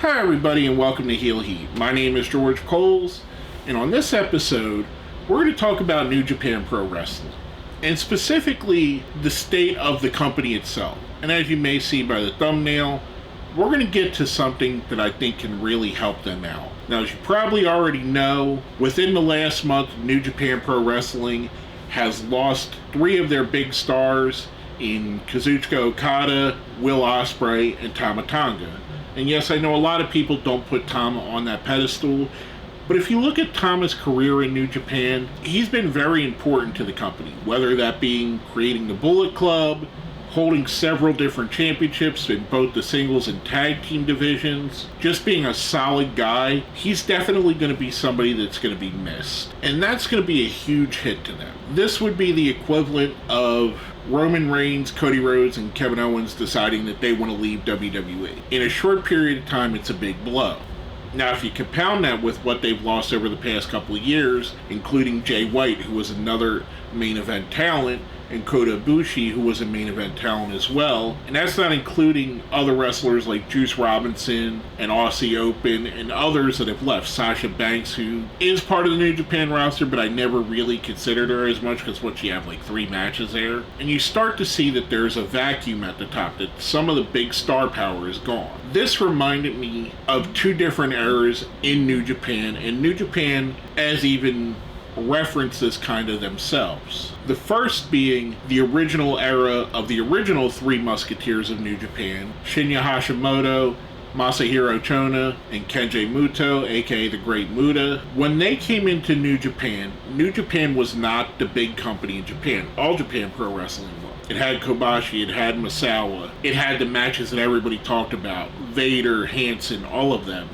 Hi everybody and welcome to Heel Heat. My name is George Coles, and on this episode, we're going to talk about New Japan Pro Wrestling, and specifically the state of the company itself. And as you may see by the thumbnail, we're going to get to something that I think can really help them out. Now, as you probably already know, within the last month, New Japan Pro Wrestling has lost 3 of their big stars in Kazuchika Okada, Will Ospreay, and Tama. And yes, I know a lot of people don't put Tama on that pedestal, but if you look at Tama's career in New Japan, he's been very important to the company, whether that being creating the Bullet Club, holding several different championships in both the singles and tag team divisions, just being a solid guy. He's definitely going to be somebody that's going to be missed, and that's going to be a huge hit to them. This would be the equivalent of Roman Reigns, Cody Rhodes, and Kevin Owens deciding that they want to leave WWE. In a short period of time, it's a big blow. Now, if you compound that with what they've lost over the past couple of years, including Jay White, who was another main event talent, and Kota Ibushi, who was a main event talent as well, and that's not including other wrestlers like Juice Robinson and Aussie Open and others that have left. Sasha Banks, who is part of the New Japan roster, but I never really considered her as much because what, you have like 3 matches there, and you start to see that there's a vacuum at the top, that some of the big star power is gone. This reminded me of 2 different eras in New Japan, and New Japan as even reference this kind of themselves. The first being the original era of the original 3 Musketeers of New Japan, Shinya Hashimoto, Masahiro Chono, and Kenji Muto, aka the Great Muta. When they came into New Japan was not the big company in Japan. All Japan Pro Wrestling was. It had Kobashi, it had Misawa, it had the matches that everybody talked about, Vader, Hansen, all of them.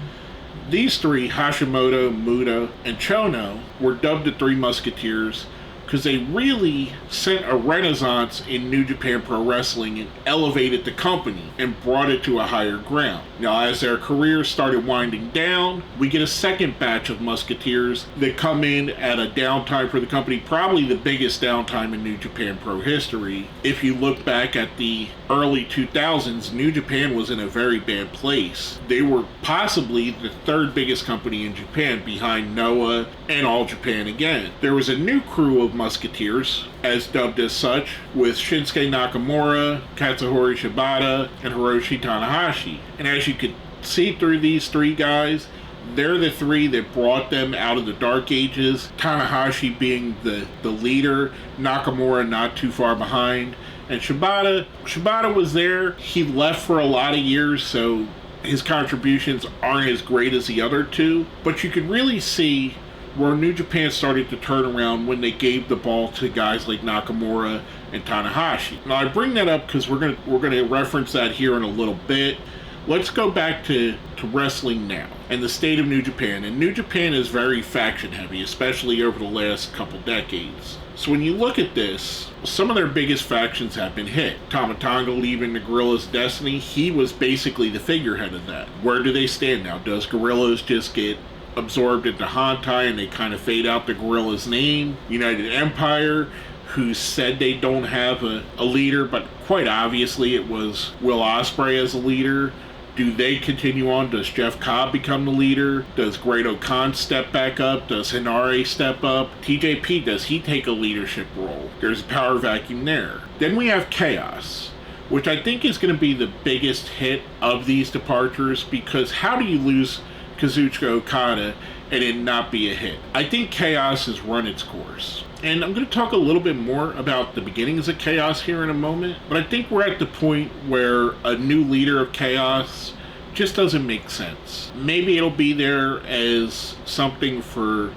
These 3, Hashimoto, Muta, and Chono, were dubbed the 3 Musketeers because they really sent a renaissance in New Japan Pro Wrestling and elevated the company and brought it to a higher ground. Now, as their careers started winding down, we get a second batch of Musketeers that come in at a downtime for the company, probably the biggest downtime in New Japan Pro history. If you look back at the early 2000s, New Japan was in a very bad place. They were possibly the 3rd biggest company in Japan, behind Noah and All Japan again. There was a new crew of Musketeers, as dubbed as such, with Shinsuke Nakamura, Katsuhori Shibata, and Hiroshi Tanahashi. And as you could see through these 3 guys, they're the 3 that brought them out of the Dark Ages, Tanahashi being the leader, Nakamura not too far behind, and Shibata was there. He left for a lot of years, so his contributions aren't as great as the other 2, but you could really see where New Japan started to turn around when they gave the ball to guys like Nakamura and Tanahashi. Now, I bring that up because we're gonna reference that here in a little bit. Let's go back to wrestling now and the state of New Japan. And New Japan is very faction heavy, especially over the last couple decades. So when you look at this, some of their biggest factions have been hit. Tama Tonga leaving the Guerrillas Destiny, he was basically the figurehead of that. Where do they stand now? Does Guerrillas just get absorbed into Hantai and they kind of fade out the Guerrillas name? United Empire, who said they don't have a leader, but quite obviously it was Will Ospreay as a leader. Do they continue on? Does Jeff Cobb become the leader? Does Great-O-Khan step back up? Does Hinare step up? TJP, does he take a leadership role? There's a power vacuum there. Then we have Chaos, which I think is going to be the biggest hit of these departures, because how do you lose Kazuchika Okada and it not be a hit? I think Chaos has run its course. And I'm going to talk a little bit more about the beginnings of Chaos here in a moment, but I think we're at the point where a new leader of Chaos just doesn't make sense. Maybe it'll be there as something for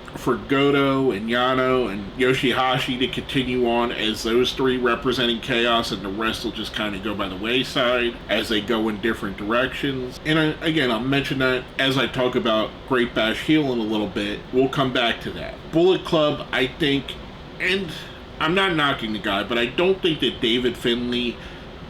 Goto and Yano and Yoshihashi to continue on as those 3 representing Chaos, and the rest will just kind of go by the wayside as they go in different directions. And again, I'll mention that as I talk about Great Bash Heel in a little bit. We'll come back to that. Bullet Club, I think, and I'm not knocking the guy, but I don't think that David Finlay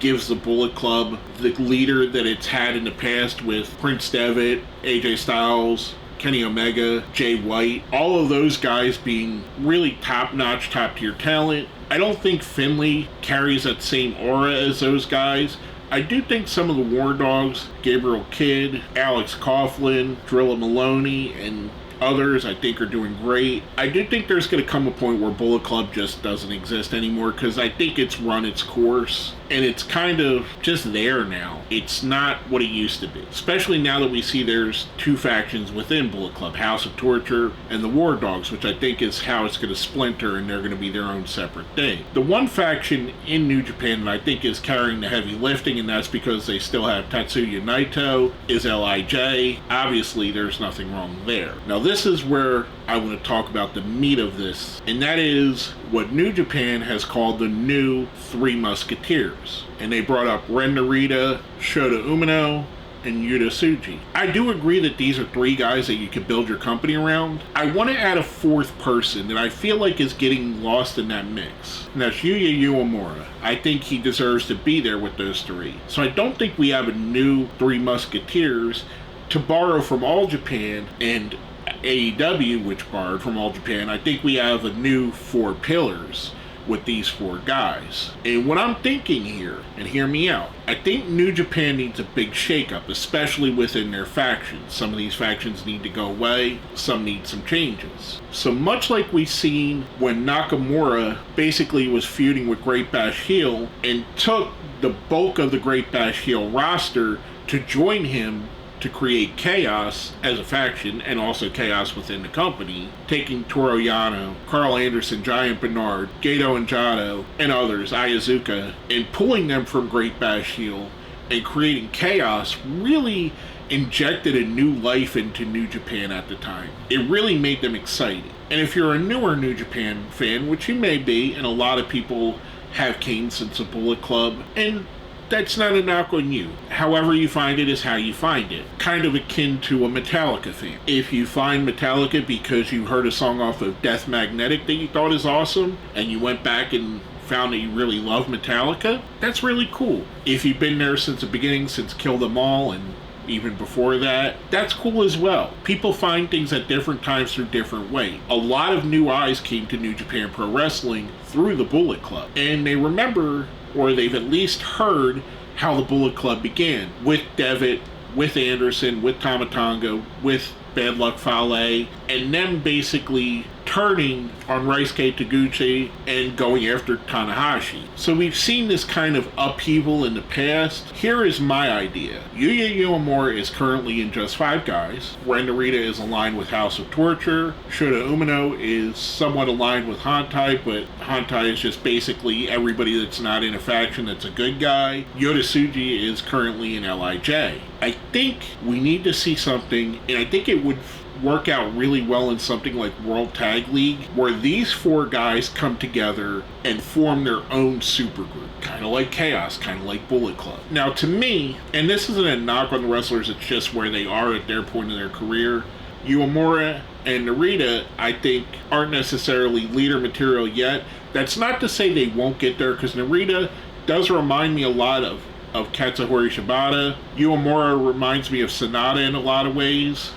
gives the Bullet Club the leader that it's had in the past with Prince Devitt, AJ Styles, Kenny Omega, Jay White, all of those guys being really top-notch, top-tier talent. I don't think Finlay carries that same aura as those guys, I do think some of the War Dogs, Gabriel Kidd, Alex Coughlin, Drilla Maloney, and others I think are doing great. I do think there's going to come a point where Bullet Club just doesn't exist anymore, because I think it's run its course and it's kind of just there now. It's not what it used to be, especially now that we see there's two factions within Bullet Club, House of Torture and the War Dogs, which I think is how it's going to splinter, and they're going to be their own separate thing. The one faction in New Japan that I think is carrying the heavy lifting, and that's because they still have Tatsuya Naito, is LIJ. Obviously there's nothing wrong there. Now this is where I want to talk about the meat of this, and that is what New Japan has called the new Three Musketeers. And they brought up Ren Narita, Shota Umino, and Yuta Tsuji. I do agree that these are three guys that you could build your company around. I want to add a fourth person that I feel like is getting lost in that mix, and that's Yuya Uemura. I think he deserves to be there with those three. So I don't think we have a new Three Musketeers. To borrow from All Japan and AEW, which borrowed from All Japan, I think we have a new four pillars with these four guys. And what I'm thinking here, and hear me out, I think New Japan needs a big shakeup, especially within their factions. Some of these factions need to go away, some need some changes. So much like we seen when Nakamura basically was feuding with Great Bash Heel and took the bulk of the Great Bash Heel roster to join him to create chaos as a faction, and also chaos within the company, taking Toru Yano, Carl Anderson, Giant Bernard, Gato and Jado, and others, Ayazuka, and pulling them from Great Bash Heel and creating chaos, really injected a new life into New Japan at the time. It really made them exciting. And if you're a newer New Japan fan, which you may be, and a lot of people have came since the Bullet Club, and that's not a knock on you. However you find it is how you find it. Kind of akin to a Metallica fan. If you find Metallica because you heard a song off of Death Magnetic that you thought is awesome, and you went back and found that you really love Metallica, that's really cool. If you've been there since the beginning, since Kill Them All, and even before that, that's cool as well. People find things at different times through different ways. A lot of new eyes came to New Japan Pro Wrestling through the Bullet Club, and they remember, or they've at least heard, how the Bullet Club began, with Devitt, with Anderson, with Tama Tonga, with Bad Luck Fale, and them basically turning on Ryusuke Taguchi and going after Tanahashi. So we've seen this kind of upheaval in the past. Here is my idea. Yuya Uemura is currently in just 5 guys. Ren Narita is aligned with House of Torture. Shota Umino is somewhat aligned with Hantai, but Hantai is just basically everybody that's not in a faction that's a good guy. Yuta Tsuji is currently in LIJ. I think we need to see something, and I think it would work out really well in something like World Tag League, where these 4 guys come together and form their own supergroup, kind of like Chaos, kind of like Bullet Club. Now to me, and this isn't a knock on the wrestlers, it's just where they are at their point in their career, Uemura and Narita, I think, aren't necessarily leader material yet. That's not to say they won't get there, because Narita does remind me a lot of Katsuhori Shibata. Uemura reminds me of Sonata in a lot of ways.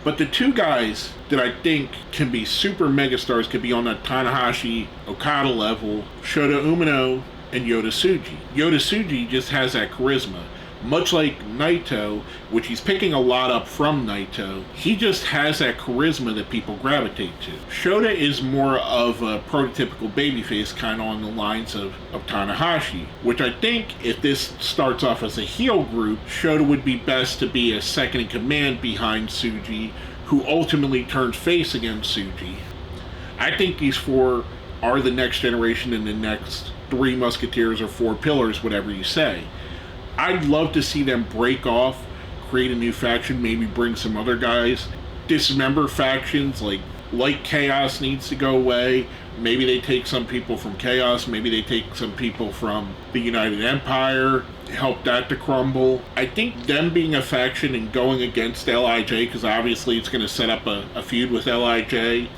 But the 2 guys that I think can be super megastars, could be on that Tanahashi Okada level, Shota Umino and Yuta Tsuji. Yuta Tsuji just has that charisma. Much like Naito, which he's picking a lot up from Naito, he just has that charisma that people gravitate to. Shota is more of a prototypical babyface, kind of on the lines of Tanahashi, which I think if this starts off as a heel group, Shota would be best to be a second in command behind Tsuji, who ultimately turns face against Tsuji. I think these 4 are the next generation and the next 3 Musketeers or 4 pillars, whatever you say. I'd love to see them break off, create a new faction, maybe bring some other guys, dismember factions, like Chaos needs to go away. Maybe they take some people from Chaos, maybe they take some people from the United Empire, help that to crumble. I think them being a faction and going against LIJ, because obviously it's going to set up a feud with LIJ,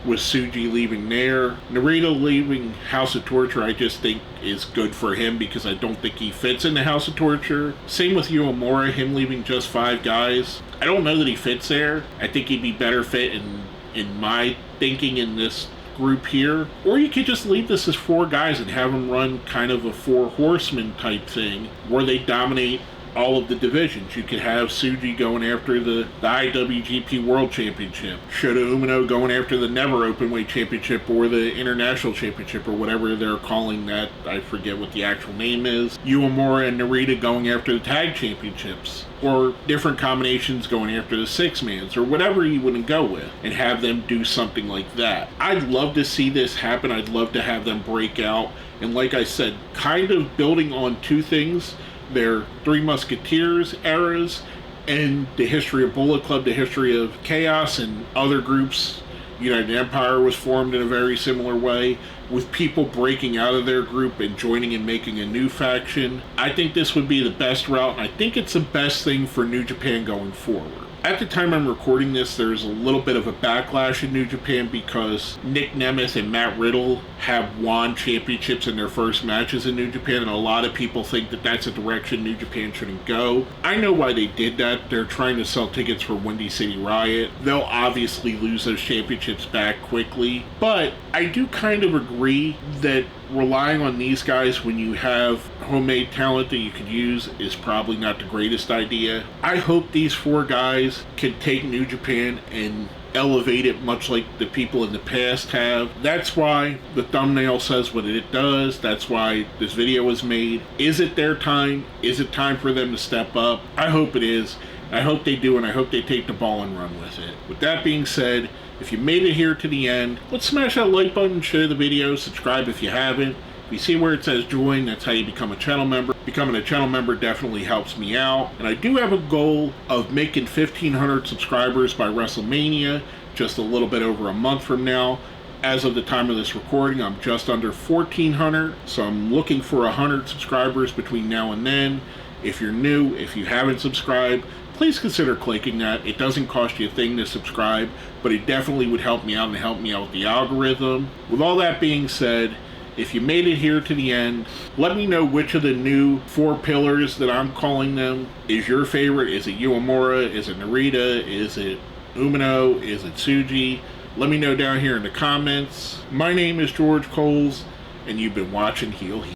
with Tsuji leaving there. Narita leaving House of Torture, I just think is good for him, because I don't think he fits in the House of Torture. Same with Uemura, him leaving just 5 guys. I don't know that he fits there. I think he'd be better fit in my thinking in this group here, or you could just leave this as 4 guys and have them run kind of a 4 horsemen type thing where they dominate all of the divisions. You could have Tsuji going after the IWGP World Championship, Shota Umino going after the Never Openweight Championship or the International Championship or whatever they're calling that. I forget what the actual name is. Uemura and Narita going after the Tag Championships, or different combinations going after the 6-mans, or whatever you want to go with, and have them do something like that. I'd love to see this happen. I'd love to have them break out, and like I said, kind of building on 2 things: their Three Musketeers eras and the history of Bullet Club, the history of Chaos and other groups. United Empire was formed in a very similar way, with people breaking out of their group and joining and making a new faction. I think this would be the best route, and I think it's the best thing for New Japan going forward. At the time I'm recording this, there's a little bit of a backlash in New Japan because Nick Nemeth and Matt Riddle have won championships in their first matches in New Japan, and a lot of people think that that's a direction New Japan shouldn't go. I know why they did that. They're trying to sell tickets for Windy City Riot. They'll obviously lose those championships back quickly, but I do kind of agree that relying on these guys when you have homemade talent that you could use is probably not the greatest idea. I hope these 4 guys can take New Japan and elevate it much like the people in the past have. That's why the thumbnail says what it does. That's why this video was made. Is it their time? Is it time for them to step up? I hope it is. I hope they do, and I hope they take the ball and run with it. With that being said, if you made it here to the end, let's smash that like button, share the video, subscribe if you haven't. If you see where it says join, that's how you become a channel member. Becoming a channel member definitely helps me out. And I do have a goal of making 1,500 subscribers by WrestleMania, just a little bit over a month from now. As of the time of this recording, I'm just under 1,400, so I'm looking for 100 subscribers between now and then. If you're new, if you haven't subscribed, please consider clicking that. It doesn't cost you a thing to subscribe, but it definitely would help me out and help me out with the algorithm. With all that being said, if you made it here to the end, let me know which of the new 4 pillars that I'm calling them is your favorite. Is it Uemura? Is it Narita? Is it Umino? Is it Tsuji? Let me know down here in the comments. My name is George Coles, and you've been watching Heel Heat.